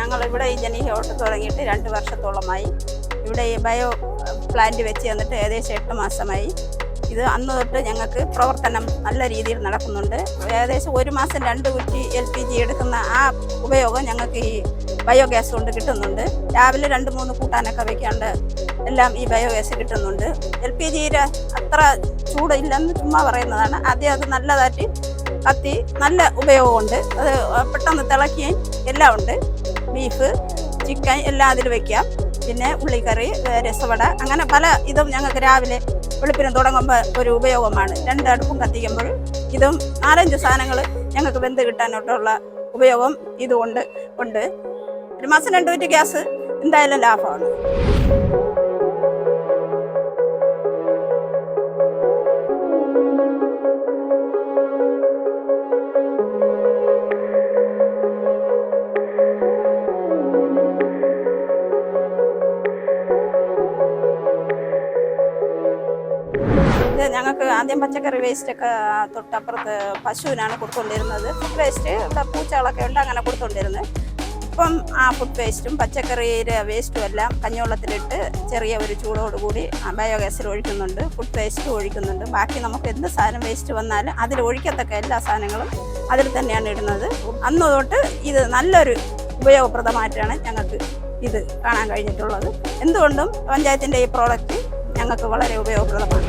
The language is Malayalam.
ഞങ്ങൾ ഇവിടെ ഈ ജനീഹോട്ട് തുടങ്ങിയിട്ട് 2 വർഷത്തോളമായി. ഇവിടെ ഈ ബയോ പ്ലാന്റ് വെച്ച് തന്നിട്ട് ഏകദേശം 8 മാസമായി. ഇത് അന്ന് തൊട്ട് ഞങ്ങൾക്ക് പ്രവർത്തനം നല്ല രീതിയിൽ നടക്കുന്നുണ്ട്. ഏകദേശം 1 മാസം 2 കുറ്റി LPG എടുക്കുന്ന ആ ഉപയോഗം ഞങ്ങൾക്ക് ഈ ബയോഗ്യാസ് കൊണ്ട് കിട്ടുന്നുണ്ട്. രാവിലെ 2-3 കൂട്ടാനൊക്കെ വയ്ക്കാണ്ട് എല്ലാം ഈ ബയോഗ്യാസ് കിട്ടുന്നുണ്ട്. LPG അത്ര ചൂടില്ലെന്ന് ചുമ്മാ പറയുന്നതാണ്. ആദ്യം അത് നല്ലതായിട്ട് കത്തി നല്ല ഉപയോഗമുണ്ട്. അത് പെട്ടെന്ന് തിളക്കുകയും എല്ലാം ഉണ്ട്. ബീഫ്, ചിക്കൻ എല്ലാം അതിൽ വയ്ക്കാം. പിന്നെ ഉള്ളിക്കറി, രസവട, അങ്ങനെ പല ഇതും ഞങ്ങൾക്ക് രാവിലെ വെളുപ്പിന് തുടങ്ങുമ്പോൾ ഒരു ഉപയോഗമാണ്. 2 അടുപ്പും കത്തിക്കുമ്പോൾ ഇതും 4-5 സാധനങ്ങൾ ഞങ്ങൾക്ക് വെന്ത് കിട്ടാനായിട്ടുള്ള ഉപയോഗം ഇതുകൊണ്ട് ഉണ്ട്. 1 മാസം 2 കുറ്റി ഗ്യാസ് എന്തായാലും ലാഭമാണ്. ഞങ്ങൾക്ക് ആദ്യം പച്ചക്കറി വേസ്റ്റൊക്കെ തൊട്ടപ്പുറത്ത് പശുവിനാണ് കൊടുത്തുകൊണ്ടിരുന്നത്. ഫുഡ് വേസ്റ്റ് ഇവിടെ പൂച്ചകളൊക്കെ ഉണ്ട്, അങ്ങനെ കൊടുത്തുകൊണ്ടിരുന്നത്. ഇപ്പം ആ ഫുഡ് വേസ്റ്റും പച്ചക്കറിയുടെ വേസ്റ്റും എല്ലാം കഞ്ഞിവെള്ളത്തിലിട്ട് ചെറിയ ഒരു ചൂടോടുകൂടി ബയോഗ്യാസിൽ ഒഴിക്കുന്നുണ്ട്. ഫുഡ് വേസ്റ്റ് ഒഴിക്കുന്നുണ്ട്. ബാക്കി നമുക്ക് എന്ത് സാധനം വേസ്റ്റ് വന്നാലും അതിൽ ഒഴിക്കത്തക്ക എല്ലാ സാധനങ്ങളും അതിൽ തന്നെയാണ് ഇടുന്നത്. അന്ന് തൊട്ട് ഇത് നല്ലൊരു ഉപയോഗപ്രദമായിട്ടാണ് ഞങ്ങൾക്ക് ഇത് കാണാൻ കഴിഞ്ഞിട്ടുള്ളത്. എന്തുകൊണ്ടും പഞ്ചായത്തിൻ്റെ ഈ പ്രോഡക്റ്റ് ഞങ്ങൾക്ക് വളരെ ഉപയോഗപ്രദമാണ്.